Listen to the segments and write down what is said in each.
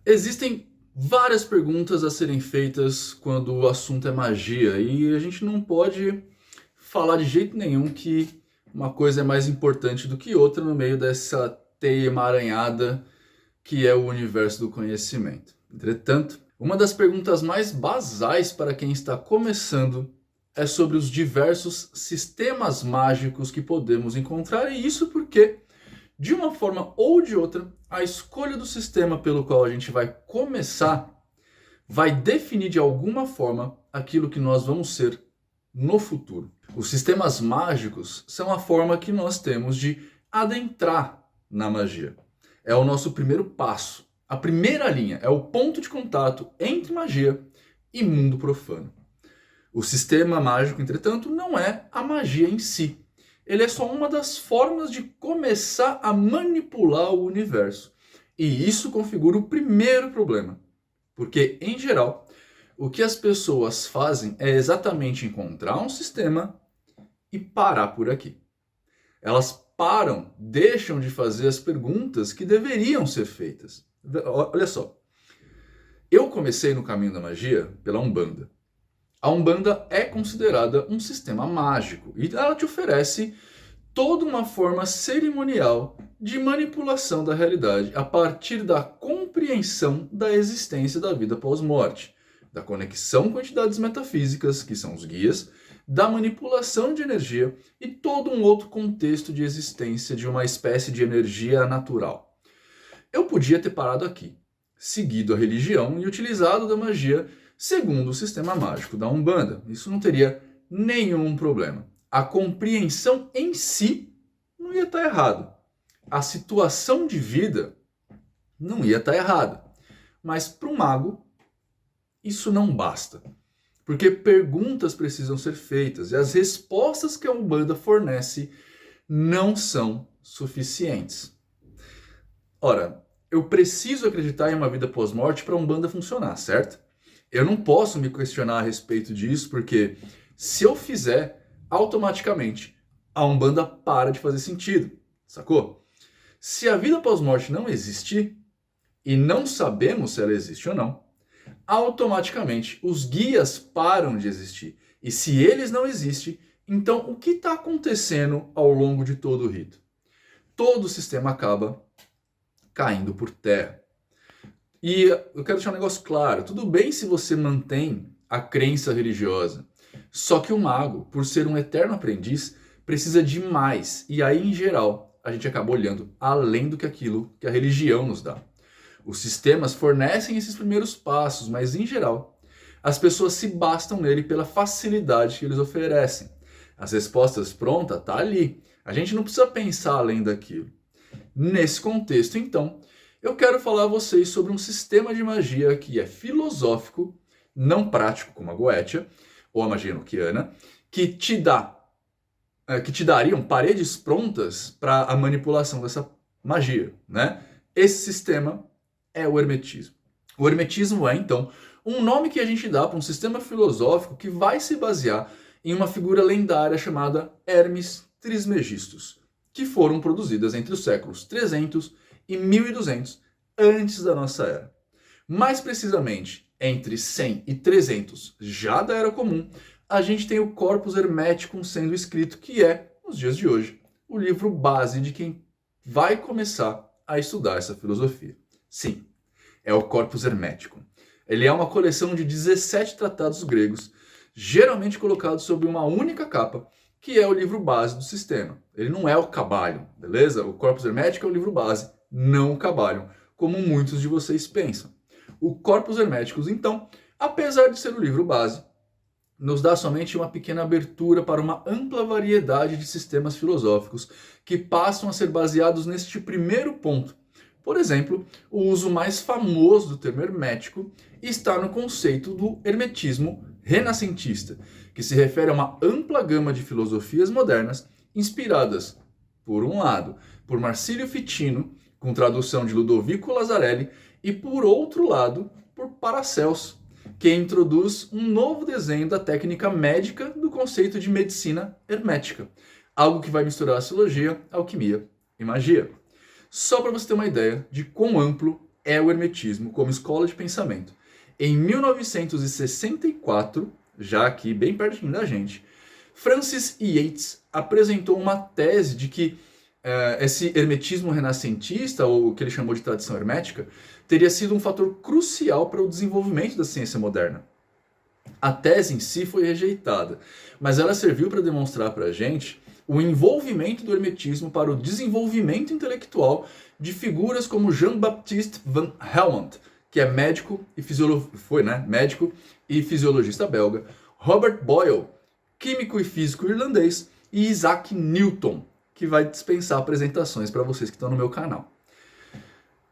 Existem várias perguntas a serem feitas quando o assunto é magia, e a gente não pode falar de jeito nenhum que uma coisa é mais importante do que outra no meio dessa teia emaranhada que é o universo do conhecimento. Entretanto, uma das perguntas mais basais para quem está começando é sobre os diversos sistemas mágicos que podemos encontrar, e isso porque, de uma forma ou de outra, a escolha do sistema pelo qual a gente vai começar vai definir de alguma forma aquilo que nós vamos ser no futuro. Os sistemas mágicos são a forma que nós temos de adentrar na magia. É o nosso primeiro passo. A primeira linha é o ponto de contato entre magia e mundo profano. O sistema mágico, entretanto, não é a magia em si. Ele é só uma das formas de começar a manipular o universo. E isso configura o primeiro problema. Porque, em geral, o que as pessoas fazem é exatamente encontrar um sistema e parar por aqui. Elas param, deixam de fazer as perguntas que deveriam ser feitas. Olha só, eu comecei no caminho da magia pela Umbanda. A Umbanda é considerada um sistema mágico e ela te oferece toda uma forma cerimonial de manipulação da realidade a partir da compreensão da existência da vida pós-morte, da conexão com entidades metafísicas, que são os guias, da manipulação de energia e todo um outro contexto de existência de uma espécie de energia natural. Eu podia ter parado aqui, seguido a religião e utilizado da magia segundo o sistema mágico da Umbanda. Isso não teria nenhum problema. A compreensão em si não ia estar errado. A situação de vida não ia estar errada. Mas para o mago, isso não basta. Porque perguntas precisam ser feitas e as respostas que a Umbanda fornece não são suficientes. Ora, eu preciso acreditar em uma vida pós-morte para a Umbanda funcionar, certo? Eu não posso me questionar a respeito disso, porque se eu fizer, automaticamente a Umbanda para de fazer sentido, sacou? Se a vida pós-morte não existir, e não sabemos se ela existe ou não, automaticamente os guias param de existir. E se eles não existem, então o que está acontecendo ao longo de todo o rito? Todo o sistema acaba caindo por terra. E eu quero deixar um negócio claro, tudo bem se você mantém a crença religiosa, só que o mago, por ser um eterno aprendiz, precisa de mais, e aí em geral a gente acaba olhando além do que aquilo que a religião nos dá. Os sistemas fornecem esses primeiros passos, mas em geral as pessoas se bastam nele pela facilidade que eles oferecem. As respostas prontas tá ali, a gente não precisa pensar além daquilo. Nesse contexto, então, eu quero falar a vocês sobre um sistema de magia que é filosófico, não prático como a Goetia, ou a magia enoquiana, que te dariam paredes prontas para a manipulação dessa magia, né? Esse sistema é o hermetismo. O hermetismo é, então, um nome que a gente dá para um sistema filosófico que vai se basear em uma figura lendária chamada Hermes Trismegistus, que foram produzidas entre os séculos 300 e 1200 antes da nossa era. Mais precisamente, entre 100 e 300 já da Era Comum, a gente tem o Corpus Hermeticum sendo escrito, que é, nos dias de hoje, o livro base de quem vai começar a estudar essa filosofia. Sim, é o Corpus Hermeticum. Ele é uma coleção de 17 tratados gregos, geralmente colocados sob uma única capa, que é o livro base do sistema. Ele não é o Kybalion, beleza? O Corpus Hermeticum é o livro base, não o Kybalion, como muitos de vocês pensam. O Corpus Hermeticus, então, apesar de ser o livro base, nos dá somente uma pequena abertura para uma ampla variedade de sistemas filosóficos que passam a ser baseados neste primeiro ponto. Por exemplo, o uso mais famoso do termo hermético está no conceito do hermetismo renascentista, que se refere a uma ampla gama de filosofias modernas inspiradas, por um lado, por Marsilio Ficino, com tradução de Ludovico Lazzarelli, e por outro lado, por Paracelso, que introduz um novo desenho da técnica médica do conceito de medicina hermética, algo que vai misturar astrologia, alquimia e magia. Só para você ter uma ideia de quão amplo é o hermetismo como escola de pensamento. Em 1964, já aqui bem pertinho da gente, Francis Yates apresentou uma tese de que esse hermetismo renascentista, ou o que ele chamou de tradição hermética, teria sido um fator crucial para o desenvolvimento da ciência moderna. A tese em si foi rejeitada, mas ela serviu para demonstrar para a gente o envolvimento do hermetismo para o desenvolvimento intelectual de figuras como Jean-Baptiste van Helmont, que é médico e fisiologista belga, Robert Boyle, químico e físico irlandês, e Isaac Newton, que vai dispensar apresentações para vocês que estão no meu canal.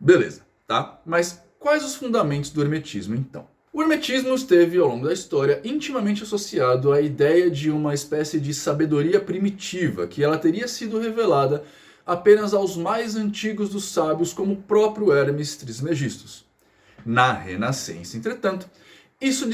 Beleza, tá? Mas quais os fundamentos do hermetismo, então? O hermetismo esteve, ao longo da história, intimamente associado à ideia de uma espécie de sabedoria primitiva, que ela teria sido revelada apenas aos mais antigos dos sábios, como o próprio Hermes Trismegistus. Na Renascença, entretanto, isso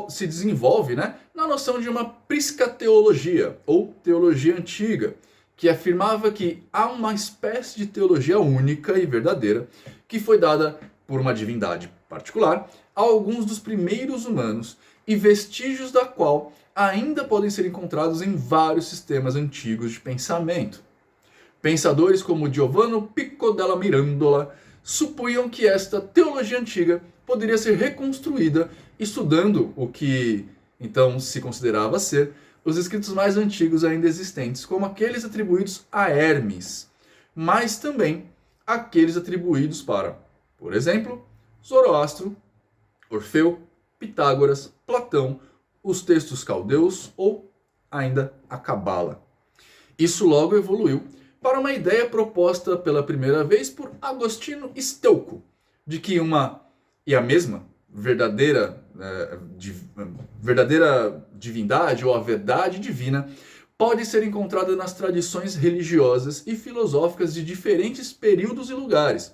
se desenvolve na noção de uma priscateologia, ou teologia antiga, que afirmava que há uma espécie de teologia única e verdadeira que foi dada por uma divindade particular a alguns dos primeiros humanos e vestígios da qual ainda podem ser encontrados em vários sistemas antigos de pensamento. Pensadores como Giovanni Pico della Mirandola supunham que esta teologia antiga poderia ser reconstruída estudando o que então se considerava ser os escritos mais antigos ainda existentes, como aqueles atribuídos a Hermes, mas também aqueles atribuídos para, por exemplo, Zoroastro, Orfeu, Pitágoras, Platão, os textos caldeus ou ainda a Cabala. Isso logo evoluiu para uma ideia proposta pela primeira vez por Agostinho Steuco, de que uma e a mesma verdadeira divindade ou a verdade divina pode ser encontrada nas tradições religiosas e filosóficas de diferentes períodos e lugares,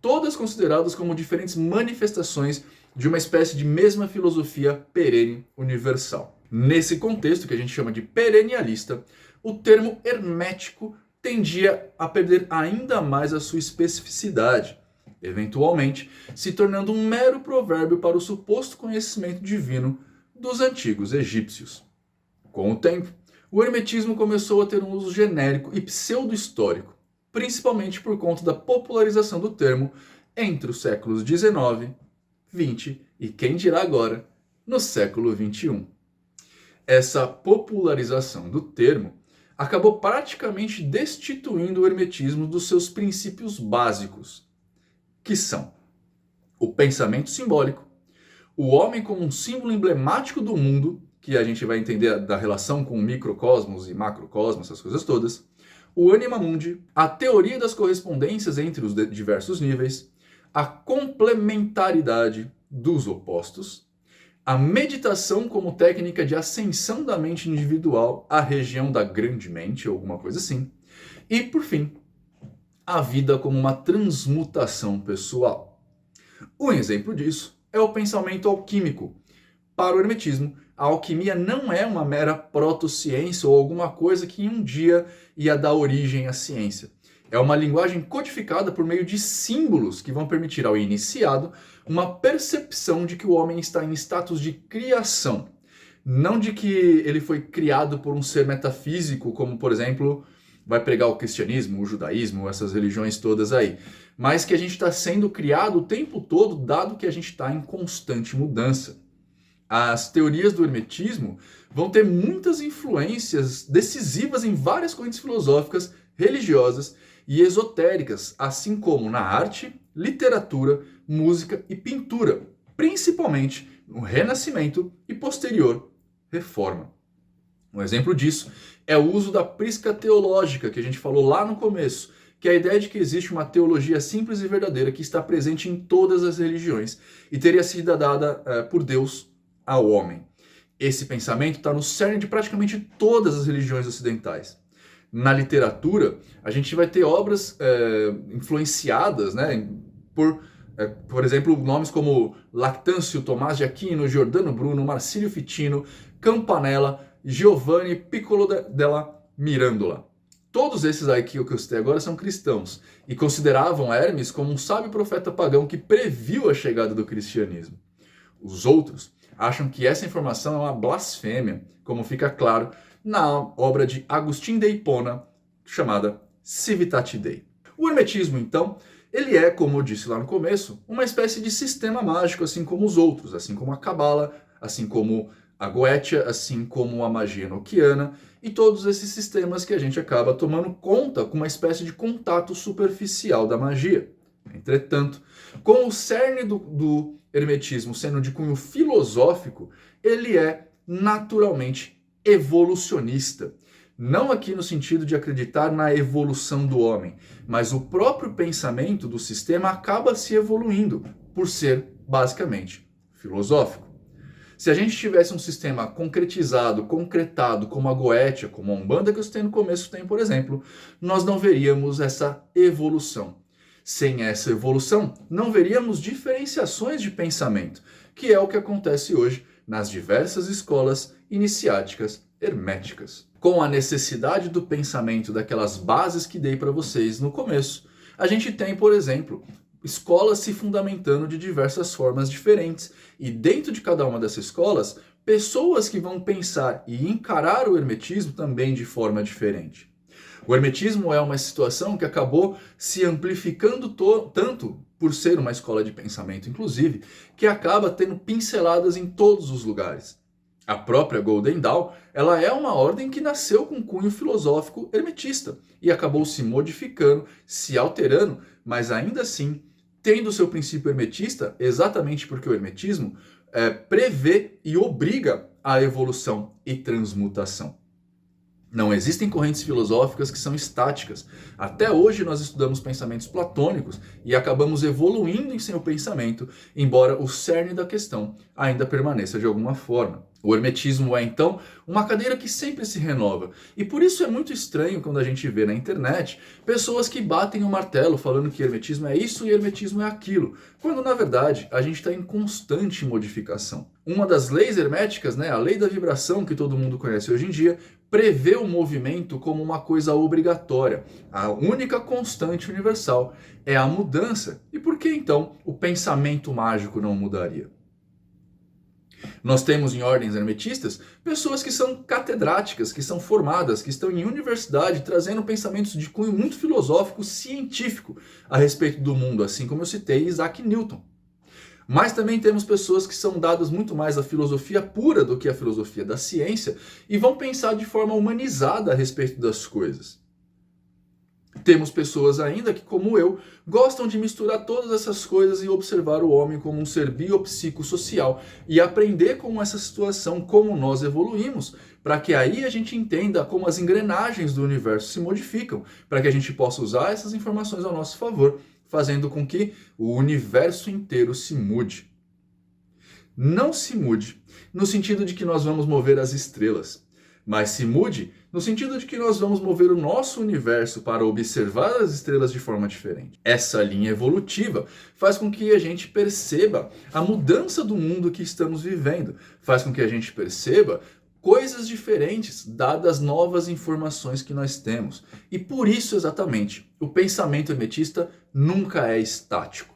todas consideradas como diferentes manifestações de uma espécie de mesma filosofia perene universal. Nesse contexto, que a gente chama de perennialista, o termo hermético tendia a perder ainda mais a sua especificidade, eventualmente se tornando um mero provérbio para o suposto conhecimento divino dos antigos egípcios. Com o tempo, o hermetismo começou a ter um uso genérico e pseudo-histórico, principalmente por conta da popularização do termo entre os séculos XIX, XX e, quem dirá agora, no século XXI. Essa popularização do termo acabou praticamente destituindo o hermetismo dos seus princípios básicos, que são o pensamento simbólico, o homem como um símbolo emblemático do mundo, que a gente vai entender da relação com o microcosmos e macrocosmos, essas coisas todas, o anima mundi, a teoria das correspondências entre os diversos níveis, a complementaridade dos opostos, a meditação como técnica de ascensão da mente individual à região da grande mente, ou alguma coisa assim, e, por fim, a vida como uma transmutação pessoal. Um exemplo disso é o pensamento alquímico. Para o hermetismo, a alquimia não é uma mera protociência ou alguma coisa que um dia ia dar origem à ciência. É uma linguagem codificada por meio de símbolos que vão permitir ao iniciado uma percepção de que o homem está em status de criação. Não de que ele foi criado por um ser metafísico, como, por exemplo, vai pregar o cristianismo, o judaísmo, essas religiões todas aí. Mas que a gente está sendo criado o tempo todo, dado que a gente está em constante mudança. As teorias do hermetismo vão ter muitas influências decisivas em várias correntes filosóficas, religiosas e esotéricas, assim como na arte, literatura, música e pintura, principalmente no Renascimento e posterior Reforma. Um exemplo disso é o uso da prisca teológica, que a gente falou lá no começo, que é a ideia de que existe uma teologia simples e verdadeira que está presente em todas as religiões e teria sido dada por Deus ao homem. Esse pensamento está no cerne de praticamente todas as religiões ocidentais. Na literatura, a gente vai ter obras influenciadas por exemplo, nomes como Lactâncio, Tomás de Aquino, Giordano Bruno, Marsilio Ficino, Campanella, Giovanni Piccolo della Mirandola. Todos esses aí que eu citei agora são cristãos e consideravam Hermes como um sábio profeta pagão que previu a chegada do cristianismo. Os outros acham que essa informação é uma blasfêmia, como fica claro na obra de Agustin de Hipona, chamada Civitate Dei. O hermetismo, então, ele é, como eu disse lá no começo, uma espécie de sistema mágico, assim como os outros, assim como a Cabala, assim como a Goetia, assim como a magia enoquiana e todos esses sistemas que a gente acaba tomando conta com uma espécie de contato superficial da magia. Entretanto, com o cerne do hermetismo sendo de cunho filosófico, ele é naturalmente evolucionista. Não aqui no sentido de acreditar na evolução do homem, mas o próprio pensamento do sistema acaba se evoluindo por ser basicamente filosófico. Se a gente tivesse um sistema concretizado, concretado, como a Goetia, como a Umbanda que eu citei no começo tem, por exemplo, nós não veríamos essa evolução. Sem essa evolução, não veríamos diferenciações de pensamento, que é o que acontece hoje nas diversas escolas iniciáticas herméticas. Com a necessidade do pensamento daquelas bases que dei para vocês no começo, a gente tem, por exemplo, escolas se fundamentando de diversas formas diferentes. E dentro de cada uma dessas escolas, pessoas que vão pensar e encarar o hermetismo também de forma diferente. O hermetismo é uma situação que acabou se amplificando tanto por ser uma escola de pensamento, inclusive, que acaba tendo pinceladas em todos os lugares. A própria Golden Dawn, ela é uma ordem que nasceu com cunho filosófico hermetista e acabou se modificando, se alterando, mas ainda assim tendo seu princípio hermetista, exatamente porque o hermetismo prevê e obriga a evolução e transmutação. Não existem correntes filosóficas que são estáticas. Até hoje nós estudamos pensamentos platônicos e acabamos evoluindo em seu pensamento, embora o cerne da questão ainda permaneça de alguma forma. O hermetismo é, então, uma cadeira que sempre se renova. E por isso é muito estranho quando a gente vê na internet pessoas que batem o martelo falando que hermetismo é isso e hermetismo é aquilo, quando na verdade a gente está em constante modificação. Uma das leis herméticas, a lei da vibração que todo mundo conhece hoje em dia, prevê o movimento como uma coisa obrigatória. A única constante universal é a mudança. E por que então o pensamento mágico não mudaria? Nós temos em ordens hermetistas pessoas que são catedráticas, que são formadas, que estão em universidade trazendo pensamentos de cunho muito filosófico, científico a respeito do mundo, assim como eu citei Isaac Newton. Mas também temos pessoas que são dadas muito mais à filosofia pura do que à filosofia da ciência e vão pensar de forma humanizada a respeito das coisas. Temos pessoas ainda que, como eu, gostam de misturar todas essas coisas e observar o homem como um ser biopsicossocial e aprender com essa situação como nós evoluímos, para que aí a gente entenda como as engrenagens do universo se modificam, para que a gente possa usar essas informações ao nosso favor, fazendo com que o universo inteiro se mude. Não se mude no sentido de que nós vamos mover as estrelas, mas se mude no sentido de que nós vamos mover o nosso universo para observar as estrelas de forma diferente. Essa linha evolutiva faz com que a gente perceba a mudança do mundo que estamos vivendo, faz com que a gente perceba coisas diferentes, dadas novas informações que nós temos. E por isso, exatamente, o pensamento hermetista nunca é estático.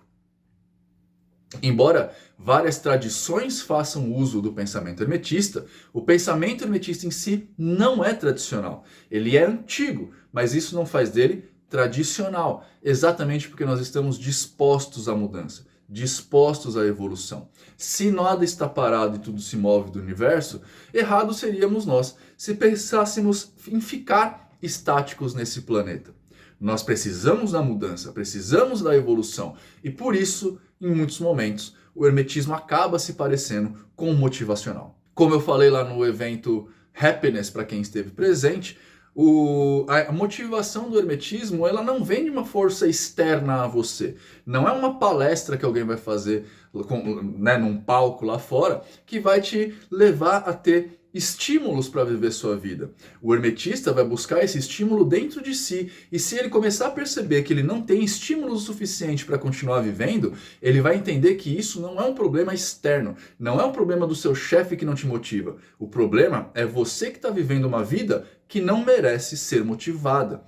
Embora várias tradições façam uso do pensamento hermetista, o pensamento hermetista em si não é tradicional. Ele é antigo, mas isso não faz dele tradicional, exatamente porque nós estamos dispostos à mudança, dispostos à evolução. Se nada está parado e tudo se move do universo, errado seríamos nós se pensássemos em ficar estáticos nesse planeta. Nós precisamos da mudança, precisamos da evolução e por isso, em muitos momentos, o hermetismo acaba se parecendo com o motivacional. Como eu falei lá no evento Happiness, para quem esteve presente, a motivação do hermetismo ela não vem de uma força externa a você. Não é uma palestra que alguém vai fazer num palco lá fora que vai te levar a ter estímulos para viver sua vida. O hermetista vai buscar esse estímulo dentro de si, e se ele começar a perceber que ele não tem estímulo suficiente para continuar vivendo, ele vai entender que isso não é um problema externo, não é um problema do seu chefe que não te motiva. O problema é você que está vivendo uma vida que não merece ser motivada.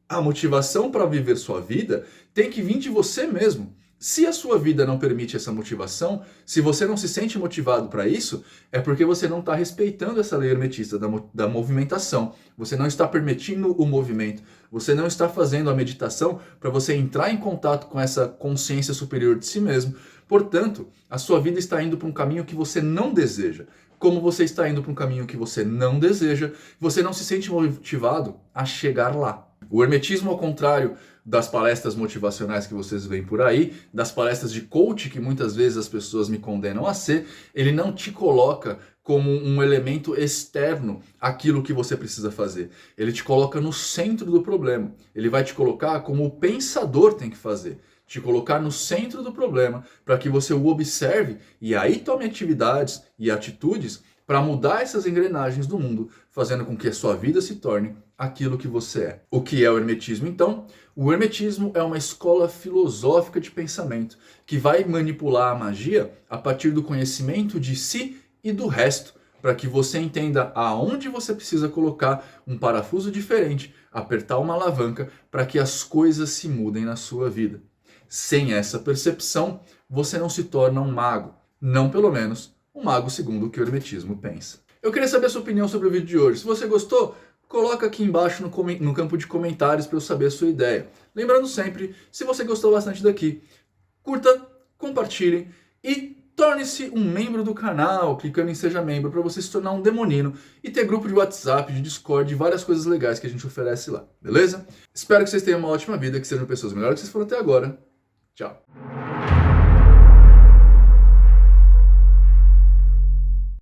A motivação para viver sua vida tem que vir de você mesmo. Se a sua vida não permite essa motivação, se você não se sente motivado para isso, é porque você não está respeitando essa lei hermetista da movimentação. Você não está permitindo o movimento. Você não está fazendo a meditação para você entrar em contato com essa consciência superior de si mesmo. Portanto, a sua vida está indo para um caminho que você não deseja. Como você está indo para um caminho que você não deseja, você não se sente motivado a chegar lá. O hermetismo, ao contrário das palestras motivacionais que vocês veem por aí, das palestras de coach que muitas vezes as pessoas me condenam a ser, ele não te coloca como um elemento externo àquilo que você precisa fazer. Ele te coloca no centro do problema. Ele vai te colocar como o pensador tem que fazer. Te colocar no centro do problema para que você o observe e aí tome atividades e atitudes para mudar essas engrenagens do mundo, fazendo com que a sua vida se torne aquilo que você é. O que é o hermetismo, então? O hermetismo é uma escola filosófica de pensamento que vai manipular a magia a partir do conhecimento de si e do resto, para que você entenda aonde você precisa colocar um parafuso diferente, apertar uma alavanca para que as coisas se mudem na sua vida. Sem essa percepção, você não se torna um mago, não pelo menos um mago segundo o que o hermetismo pensa. Eu queria saber a sua opinião sobre o vídeo de hoje. Se você gostou, coloca aqui embaixo no campo de comentários para eu saber a sua ideia. Lembrando sempre, se você gostou bastante daqui, curta, compartilhe e torne-se um membro do canal, clicando em Seja Membro, para você se tornar um demonino e ter grupo de WhatsApp, de Discord e várias coisas legais que a gente oferece lá, beleza? Espero que vocês tenham uma ótima vida, que sejam pessoas melhores que vocês foram até agora. Tchau!